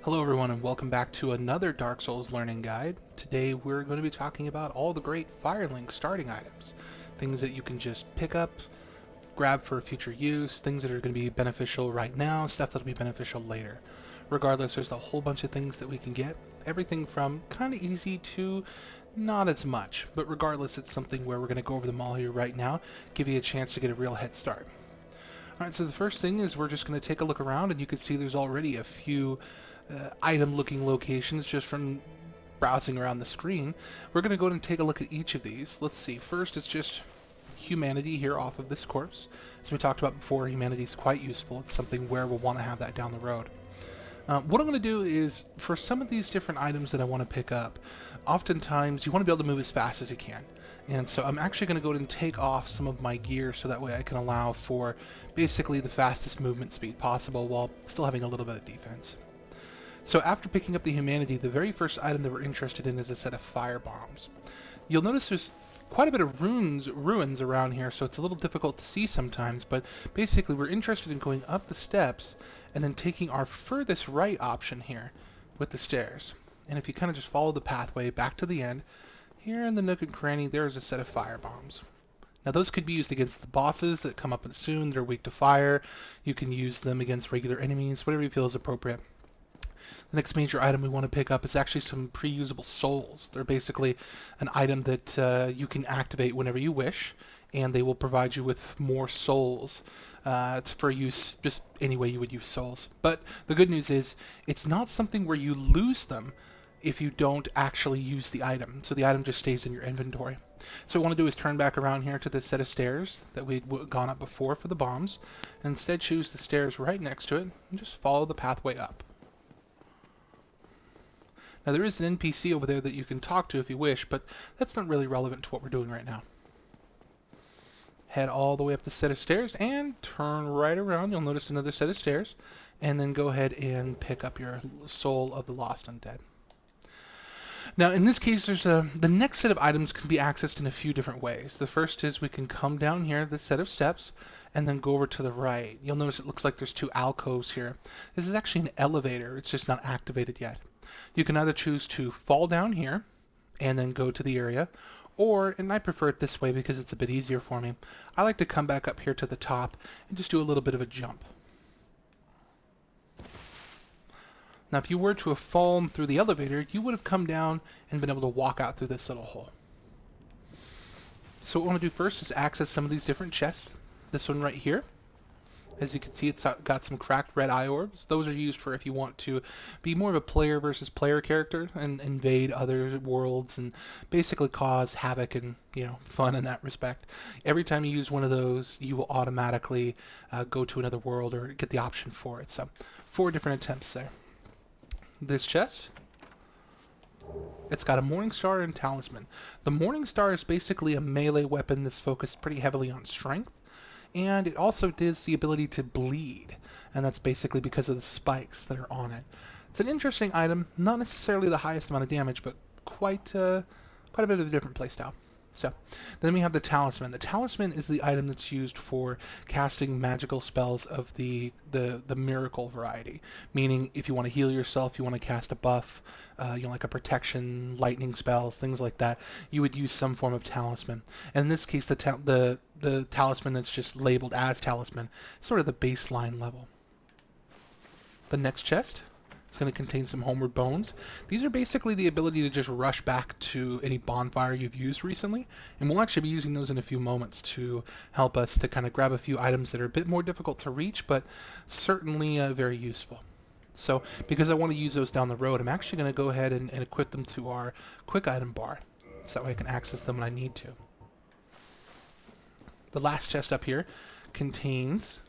Hello everyone and welcome back to another Dark Souls learning guide. Today we're going to be talking about all the great Firelink starting items. Things that you can just pick up, grab for future use, things that are going to be beneficial right now, stuff that'll be beneficial later. Regardless, there's a whole bunch of things that we can get. Everything from kind of easy to not as much. But regardless, it's something where we're going to go over them all here right now, give you a chance to get a real head start. Alright, so the first thing is we're just going to take a look around, and you can see there's already a few item-looking locations just from browsing around the screen. We're going to go ahead and take a look at each of these. Let's see. First, it's just humanity here off of this corpse. As we talked about before, humanity is quite useful. It's something where we'll want to have that down the road. What I'm going to do is, for some of these different items that I want to pick up, oftentimes you want to be able to move as fast as you can. And so I'm actually going to go ahead and take off some of my gear so that way I can allow for basically the fastest movement speed possible while still having a little bit of defense. So after picking up the humanity, the very first item that we're interested in is a set of fire bombs. You'll notice there's quite a bit of ruins around here, so it's a little difficult to see sometimes, but basically we're interested in going up the steps and then taking our furthest right option here with the stairs. And if you kind of just follow the pathway back to the end, here in the nook and cranny there's a set of fire bombs. Now those could be used against the bosses that come up soon, they're weak to fire. You can use them against regular enemies, whatever you feel is appropriate. The next major item we want to pick up is actually some pre-usable souls. They're basically an item that you can activate whenever you wish, and they will provide you with more souls. It's for use just any way you would use souls. But the good news is, it's not something where you lose them if you don't actually use the item. So the item just stays in your inventory. So what we want to do is turn back around here to this set of stairs that we'd gone up before for the bombs, and instead choose the stairs right next to it, and just follow the pathway up. Now there is an NPC over there that you can talk to if you wish, but that's not really relevant to what we're doing right now. Head all the way up the set of stairs and turn right around. You'll notice another set of stairs, and then go ahead and pick up your Soul of the Lost Undead. Now in this case, there's the next set of items can be accessed in a few different ways. The first is we can come down here, this set of steps, and then go over to the right. You'll notice it looks like there's two alcoves here. This is actually an elevator. It's just not activated yet. You can either choose to fall down here and then go to the area, or, and I prefer it this way because it's a bit easier for me, I like to come back up here to the top and just do a little bit of a jump. Now if you were to have fallen through the elevator, you would have come down and been able to walk out through this little hole. So what I want to do first is access some of these different chests. This one right here. As you can see, it's got some cracked red eye orbs. Those are used for if you want to be more of a player versus player character and invade other worlds and basically cause havoc and, fun in that respect. Every time you use one of those, you will automatically go to another world or get the option for it. So 4 different attempts there. This chest, it's got a Morning Star and Talisman. The Morning Star is basically a melee weapon that's focused pretty heavily on strength. And it also does the ability to bleed, and that's basically because of the spikes that are on it. It's an interesting item, not necessarily the highest amount of damage, but quite a bit of a different playstyle. So, then we have the Talisman. The Talisman is the item that's used for casting magical spells of the miracle variety. Meaning, if you want to heal yourself, you want to cast a buff, like a protection, lightning spells, things like that, you would use some form of Talisman. And in this case, the Talisman that's just labeled as Talisman, sort of the baseline level. The next chest, it's going to contain some Homeward Bones. These are basically the ability to just rush back to any bonfire you've used recently, and we'll actually be using those in a few moments to help us to kind of grab a few items that are a bit more difficult to reach, but certainly very useful. So, because I want to use those down the road, I'm actually going to go ahead and equip them to our quick item bar, so that way I can access them when I need to. The last chest up here contains,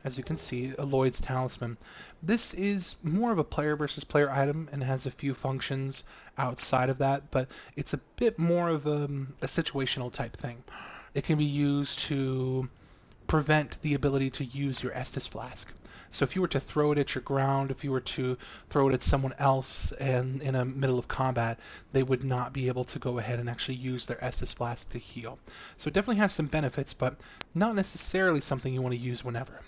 as you can see, Lloyd's Talisman. This is more of a player versus player item and has a few functions outside of that, but it's a bit more of a situational type thing. It can be used to prevent the ability to use your Estus Flask. So if you were to throw it at your ground, if you were to throw it at someone else and in the middle of combat, they would not be able to go ahead and actually use their Estus Flask to heal. So it definitely has some benefits, but not necessarily something you want to use whenever.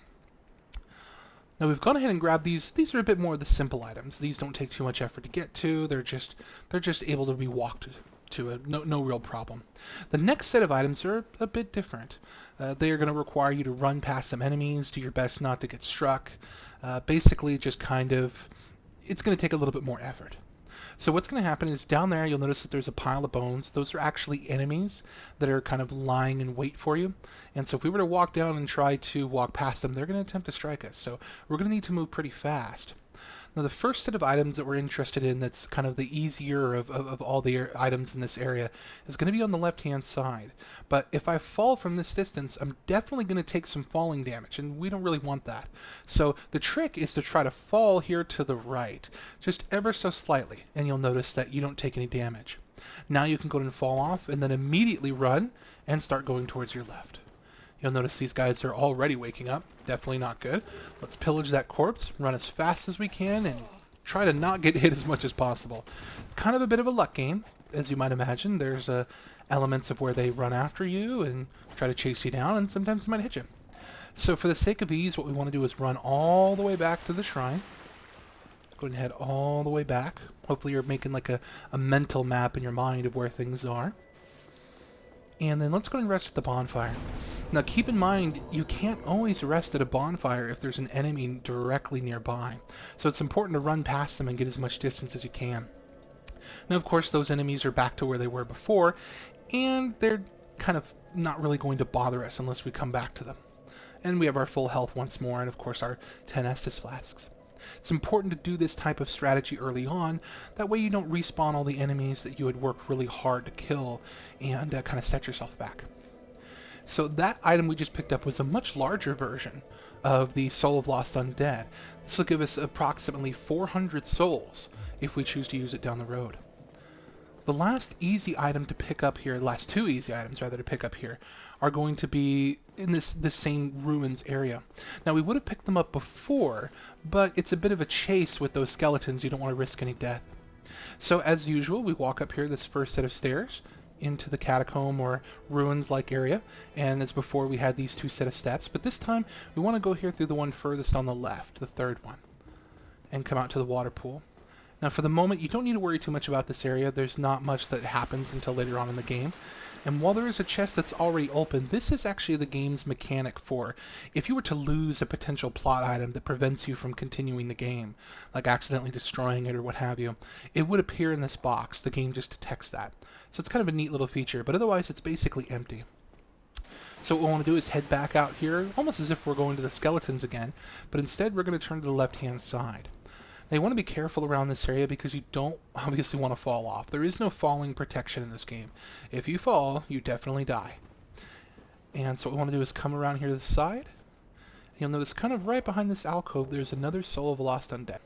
Now we've gone ahead and grabbed these. These are a bit more of the simple items. These don't take too much effort to get to. They're just able to be walked to. No real problem. The next set of items are a bit different. They are going to require you to run past some enemies, do your best not to get struck. Basically, just kind of, it's going to take a little bit more effort. So what's going to happen is down there you'll notice that there's a pile of bones. Those are actually enemies that are kind of lying in wait for you. And so if we were to walk down and try to walk past them, they're going to attempt to strike us. So we're going to need to move pretty fast. Now the first set of items that we're interested in, that's kind of the easier of all the items in this area, is going to be on the left hand side. But if I fall from this distance, I'm definitely going to take some falling damage, and we don't really want that. So the trick is to try to fall here to the right, just ever so slightly, and you'll notice that you don't take any damage. Now you can go and fall off, and then immediately run and start going towards your left. You'll notice these guys are already waking up. Definitely not good. Let's pillage that corpse, run as fast as we can, and try to not get hit as much as possible. It's kind of a bit of a luck game, as you might imagine. There's elements of where they run after you and try to chase you down, and sometimes they might hit you. So for the sake of ease, what we want to do is run all the way back to the shrine. Go ahead and head all the way back. Hopefully you're making like a mental map in your mind of where things are. And then let's go and rest at the bonfire. Now keep in mind, you can't always rest at a bonfire if there's an enemy directly nearby. So it's important to run past them and get as much distance as you can. Now of course those enemies are back to where they were before, and they're kind of not really going to bother us unless we come back to them. And we have our full health once more, and of course our 10 Estus flasks. It's important to do this type of strategy early on. That way you don't respawn all the enemies that you had worked really hard to kill and kind of set yourself back. So that item we just picked up was a much larger version of the Soul of Lost Undead. This will give us approximately 400 souls if we choose to use it down the road. The last easy item to pick up here, the last two easy items rather to pick up here, are going to be in this same ruins area. Now we would have picked them up before, but it's a bit of a chase with those skeletons. You don't want to risk any death. So as usual, we walk up here this first set of stairs into the catacomb or ruins-like area, and as before we had these two set of steps, but this time we want to go here through the one furthest on the left, the third one, and come out to the water pool. Now for the moment, you don't need to worry too much about this area. There's not much that happens until later on in the game. And while there is a chest that's already open, this is actually the game's mechanic for if you were to lose a potential plot item that prevents you from continuing the game, like accidentally destroying it or what have you, it would appear in this box. The game just detects that. So it's kind of a neat little feature, but otherwise it's basically empty. So what we want to do is head back out here, almost as if we're going to the skeletons again, but instead we're going to turn to the left-hand side. Now you want to be careful around this area because you don't obviously want to fall off. There is no falling protection in this game. If you fall, you definitely die. And so what we want to do is come around here to the side. You'll notice kind of right behind this alcove there's another Soul of Lost Undead.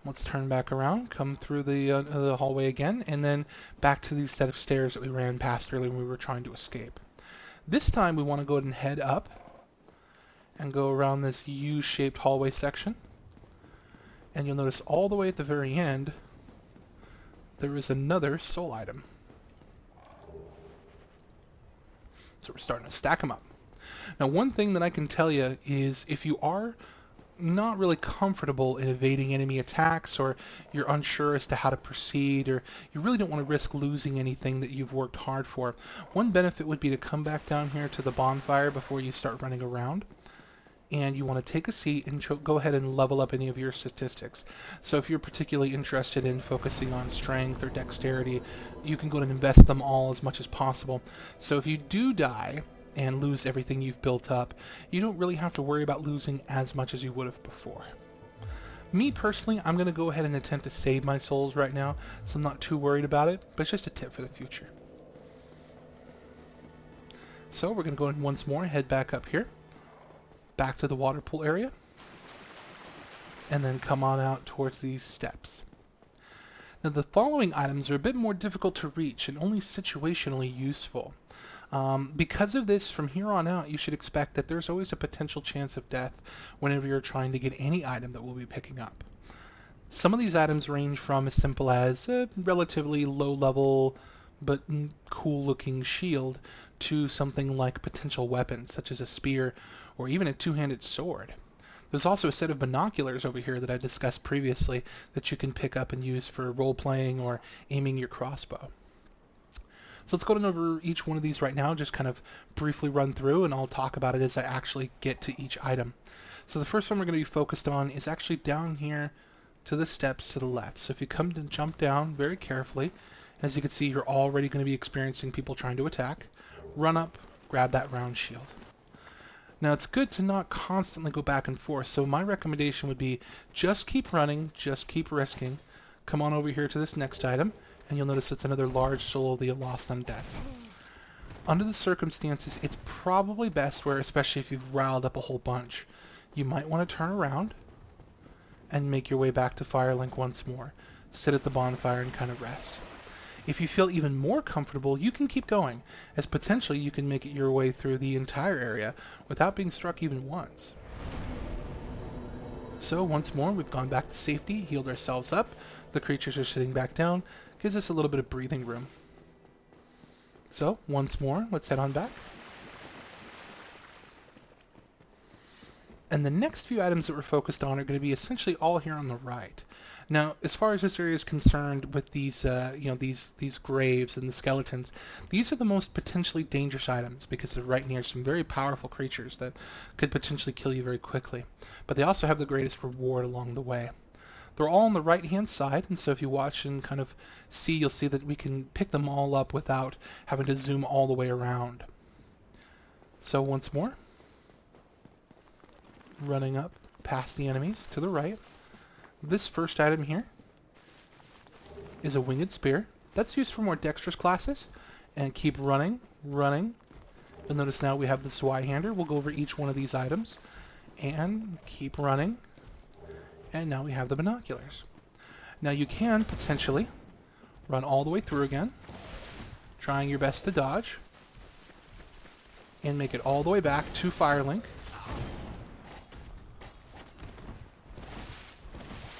Let's turn back around, come through the hallway again, and then back to the set of stairs that we ran past earlier when we were trying to escape. This time we want to go ahead and head up and go around this U-shaped hallway section. And you'll notice all the way at the very end, there is another soul item. So we're starting to stack them up. Now one thing that I can tell you is if you are not really comfortable in evading enemy attacks, or you're unsure as to how to proceed, or you really don't want to risk losing anything that you've worked hard for, one benefit would be to come back down here to the bonfire before you start running around. And you want to take a seat and go ahead and level up any of your statistics. So if you're particularly interested in focusing on strength or dexterity, you can go ahead and invest them all as much as possible. So if you do die and lose everything you've built up, you don't really have to worry about losing as much as you would have before. Me personally, I'm going to go ahead and attempt to save my souls right now, so I'm not too worried about it, but it's just a tip for the future. So we're going to go ahead and once more head back up here, back to the water pool area, and then come on out towards these steps. Now the following items are a bit more difficult to reach and only situationally useful. Because of this, from here on out, you should expect that there's always a potential chance of death whenever you're trying to get any item that we'll be picking up. Some of these items range from as simple as a relatively low-level but cool-looking shield to something like potential weapons, such as a spear or even a two-handed sword. There's also a set of binoculars over here that I discussed previously that you can pick up and use for role-playing or aiming your crossbow. So let's go over each one of these right now, just kind of briefly run through, and I'll talk about it as I actually get to each item. So the first one we're going to be focused on is actually down here to the steps to the left. So if you come to jump down very carefully, as you can see, you're already going to be experiencing people trying to attack. Run up, grab that round shield. Now it's good to not constantly go back and forth, so my recommendation would be just keep running, just keep risking. Come on over here to this next item, and you'll notice it's another large soul that you lost undead. Under the circumstances, it's probably best where, especially if you've riled up a whole bunch, you might want to turn around and make your way back to Firelink once more. Sit at the bonfire and kind of rest. If you feel even more comfortable, you can keep going, as potentially you can make it your way through the entire area without being struck even once. So once more, we've gone back to safety, healed ourselves up, the creatures are sitting back down, gives us a little bit of breathing room. So once more, let's head on back. And the next few items that we're focused on are going to be essentially all here on the right. Now, as far as this area is concerned with these, these graves and the skeletons, these are the most potentially dangerous items because they're right near some very powerful creatures that could potentially kill you very quickly. But they also have the greatest reward along the way. They're all on the right-hand side, and so if you watch and kind of see, you'll see that we can pick them all up without having to zoom all the way around. So once more, running up past the enemies to the right. This first item here is a winged spear. That's used for more dexterous classes. And keep running, running. You'll notice now we have the Zweihander. We'll go over each one of these items. And keep running. And now we have the binoculars. Now you can potentially run all the way through again, trying your best to dodge, and make it all the way back to Firelink.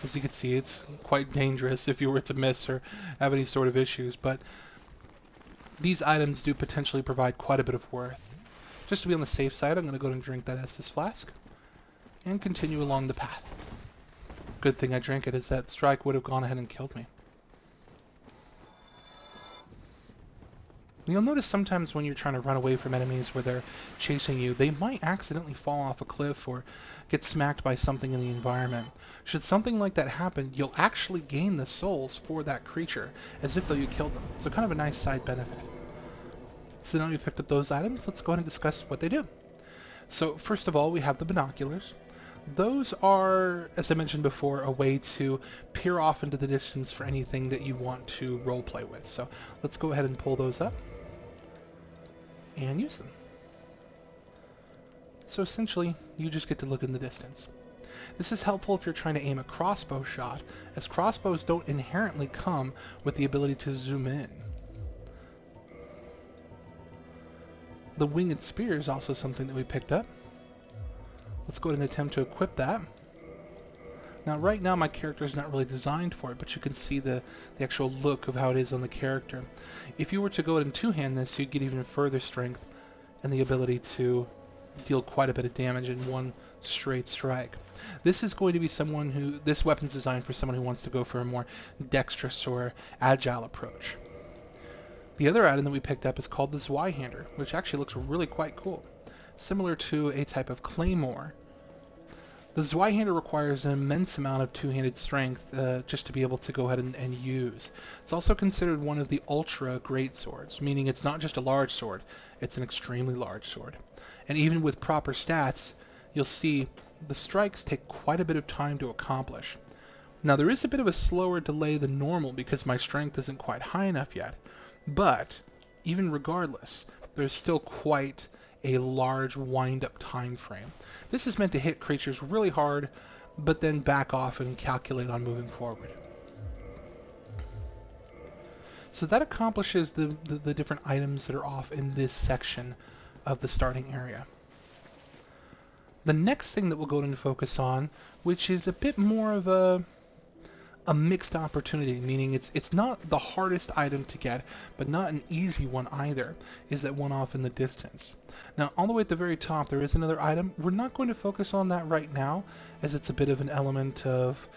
As you can see, it's quite dangerous if you were to miss or have any sort of issues, but these items do potentially provide quite a bit of worth. Just to be on the safe side, I'm going to go and drink that Estus flask and continue along the path. Good thing I drank it, as that strike would have gone ahead and killed me. You'll notice sometimes when you're trying to run away from enemies where they're chasing you, they might accidentally fall off a cliff or get smacked by something in the environment. Should something like that happen, you'll actually gain the souls for that creature, as if though you killed them. So kind of a nice side benefit. So now we've picked up those items, let's go ahead and discuss what they do. So first of all, we have the binoculars. Those are, as I mentioned before, a way to peer off into the distance for anything that you want to roleplay with. So let's go ahead and pull those up and use them. So essentially, you just get to look in the distance. This is helpful if you're trying to aim a crossbow shot, as crossbows don't inherently come with the ability to zoom in. The winged spear is also something that we picked up. Let's go ahead and attempt to equip that. Now right now my character is not really designed for it, but you can see the actual look of how it is on the character. If you were to go ahead and two-hand this, you'd get even further strength and the ability to deal quite a bit of damage in one straight strike. This is going to be someone who, this weapon's designed for someone who wants to go for a more dexterous or agile approach. The other item that we picked up is called the Zweihander, which actually looks really quite cool. Similar to a type of claymore. The Zweihander requires an immense amount of two-handed strength just to be able to go ahead and use. It's also considered one of the ultra great swords, meaning it's not just a large sword, it's an extremely large sword. And even with proper stats, you'll see the strikes take quite a bit of time to accomplish. Now there is a bit of a slower delay than normal because my strength isn't quite high enough yet, but even regardless, there's still quite a large wind-up time frame. This is meant to hit creatures really hard, but then back off and calculate on moving forward. So that accomplishes the different items that are off in this section of the starting area. The next thing that we'll go ahead and focus on, which is a bit more of a a mixed opportunity, meaning it's not the hardest item to get, but not an easy one either, is that one off in the distance. Now, all the way at the very top, there is another item. We're not going to focus on that right now, as it's a bit of an element of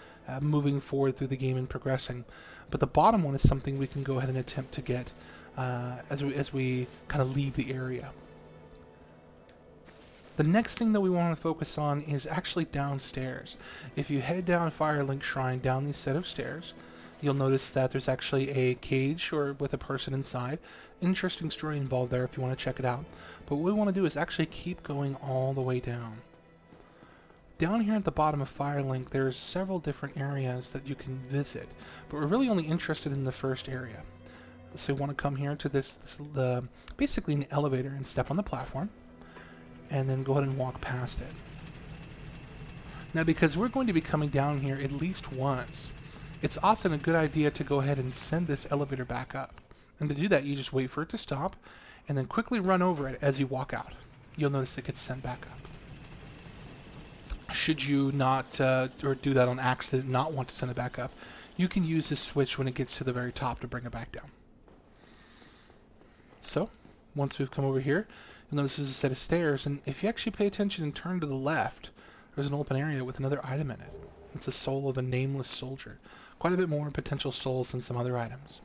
moving forward through the game and progressing. But the bottom one is something we can go ahead and attempt to get as we kind of leave the area. The next thing that we want to focus on is actually downstairs. If you head down Firelink Shrine, down these set of stairs, you'll notice that there's actually a cage or with a person inside. Interesting story involved there if you want to check it out. But what we want to do is actually keep going all the way down. Down here at the bottom of Firelink, there's several different areas that you can visit, but we're really only interested in the first area. So you want to come here to basically an elevator and step on the platform, and then go ahead and walk past it. Now, because we're going to be coming down here at least once, it's often a good idea to go ahead and send this elevator back up. And to do that, you just wait for it to stop, and then quickly run over it as you walk out. You'll notice it gets sent back up. Should you not, or do that on accident, not want to send it back up, you can use this switch when it gets to the very top to bring it back down. So, once we've come over here, you'll notice there's a set of stairs, and if you actually pay attention and turn to the left, there's an open area with another item in it. It's the soul of a nameless soldier. Quite a bit more potential souls than some other items.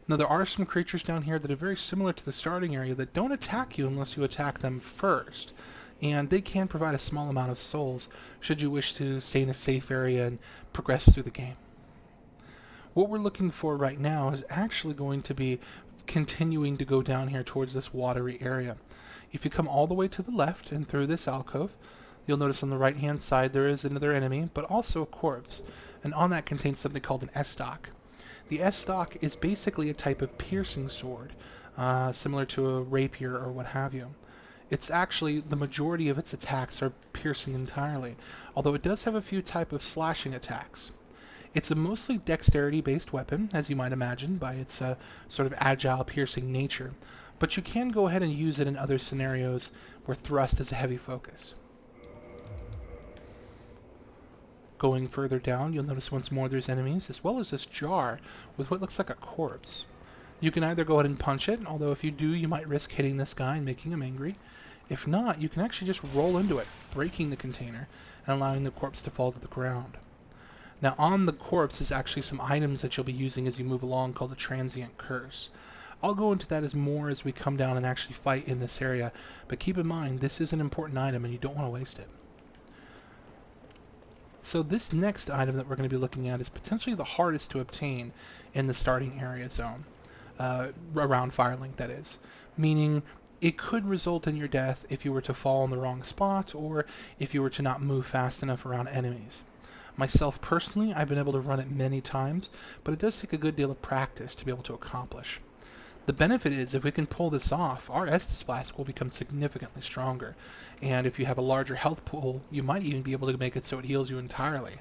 Now, there are some creatures down here that are very similar to the starting area that don't attack you unless you attack them first, and they can provide a small amount of souls should you wish to stay in a safe area and progress through the game. What we're looking for right now is actually going to be continuing to go down here towards this watery area. If you come all the way to the left and through this alcove, you'll notice on the right hand side there is another enemy, but also a corpse, and on that contains something called an S-stock. The S-stock is basically a type of piercing sword, similar to a rapier or what have you. It's actually, the majority of its attacks are piercing entirely, although it does have a few type of slashing attacks. It's a mostly dexterity-based weapon, as you might imagine, by its sort of agile, piercing nature, but you can go ahead and use it in other scenarios where thrust is a heavy focus. Going further down, you'll notice once more there's enemies, as well as this jar with what looks like a corpse. You can either go ahead and punch it, although if you do, you might risk hitting this guy and making him angry. If not, you can actually just roll into it, breaking the container and allowing the corpse to fall to the ground. Now, on the corpse is actually some items that you'll be using as you move along called the transient curse. I'll go into that as more as we come down and actually fight in this area, but keep in mind this is an important item and you don't want to waste it. So this next item that we're going to be looking at is potentially the hardest to obtain in the starting area zone, around Firelink that is, meaning it could result in your death if you were to fall in the wrong spot or if you were to not move fast enough around enemies. Myself personally, I've been able to run it many times, but it does take a good deal of practice to be able to accomplish. The benefit is if we can pull this off, our Estus Flask will become significantly stronger, and if you have a larger health pool, you might even be able to make it so it heals you entirely.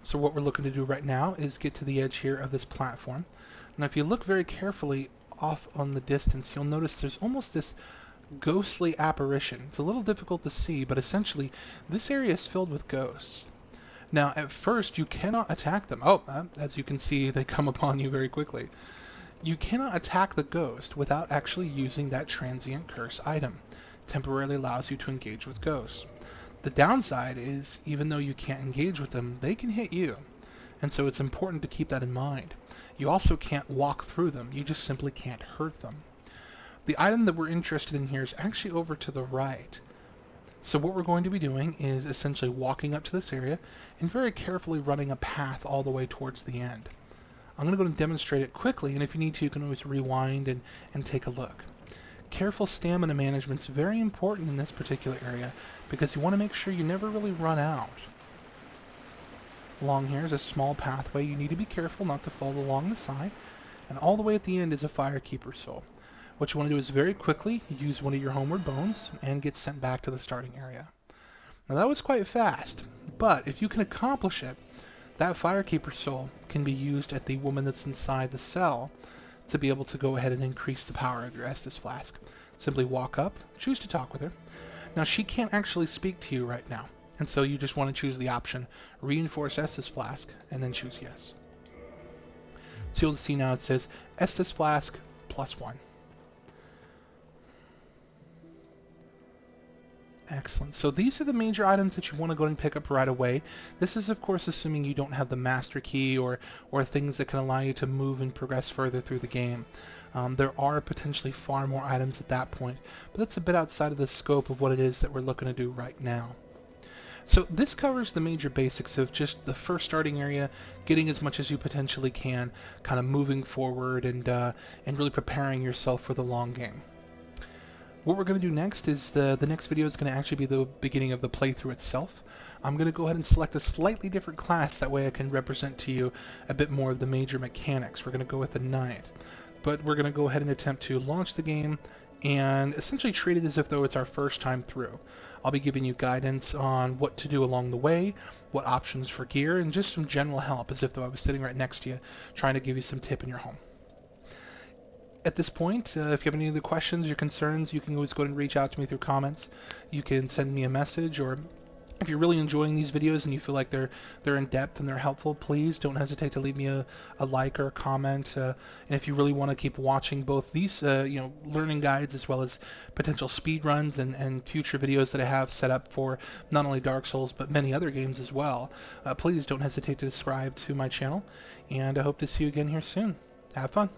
So what we're looking to do right now is get to the edge here of this platform. Now if you look very carefully off on the distance, you'll notice there's almost this ghostly apparition. It's a little difficult to see, but essentially this area is filled with ghosts. Now at first you cannot attack them. As you can see, they come upon you very quickly. You cannot attack the ghost without actually using that transient curse item. It temporarily allows you to engage with ghosts. The downside is, even though you can't engage with them, they can hit you. And so it's important to keep that in mind. You also can't walk through them, you just simply can't hurt them. The item that we're interested in here is actually over to the right. So what we're going to be doing is essentially walking up to this area and very carefully running a path all the way towards the end. I'm going to go and demonstrate it quickly, and if you need to, you can always rewind and take a look. Careful stamina management is very important in this particular area because you want to make sure you never really run out. Along here is a small pathway. You need to be careful not to fall along the side, and all the way at the end is a Firekeeper soul. What you want to do is very quickly use one of your homeward bones and get sent back to the starting area. Now that was quite fast, but if you can accomplish it, that Firekeeper soul can be used at the woman that's inside the cell to be able to go ahead and increase the power of your Estus Flask. Simply walk up, choose to talk with her. Now she can't actually speak to you right now, And so you just want to choose the option Reinforce Estus Flask, and then choose Yes. So you'll see now it says Estus Flask +1. Excellent. So these are the major items that you want to go and pick up right away. This is of course assuming you don't have the master key or things that can allow you to move and progress further through the game. There are potentially far more items at that point, but that's a bit outside of the scope of what it is that we're looking to do right now. So this covers the major basics of just the first starting area, getting as much as you potentially can, kind of moving forward and really preparing yourself for the long game. What we're going to do next is the next video is going to actually be the beginning of the playthrough itself. I'm going to go ahead and select a slightly different class, that way I can represent to you a bit more of the major mechanics. We're going to go with the Knight. But we're going to go ahead and attempt to launch the game and essentially treat it as if though it's our first time through. I'll be giving you guidance on what to do along the way, what options for gear, and just some general help as if though I was sitting right next to you trying to give you some tip in your home. At this point, if you have any other questions or concerns, you can always go ahead and reach out to me through comments. You can send me a message, or if you're really enjoying these videos and you feel like they're in depth and they're helpful, please don't hesitate to leave me a like or a comment. And if you really want to keep watching both these learning guides as well as potential speed runs and future videos that I have set up for not only Dark Souls but many other games as well, please don't hesitate to subscribe to my channel, and I hope to see you again here soon. Have fun.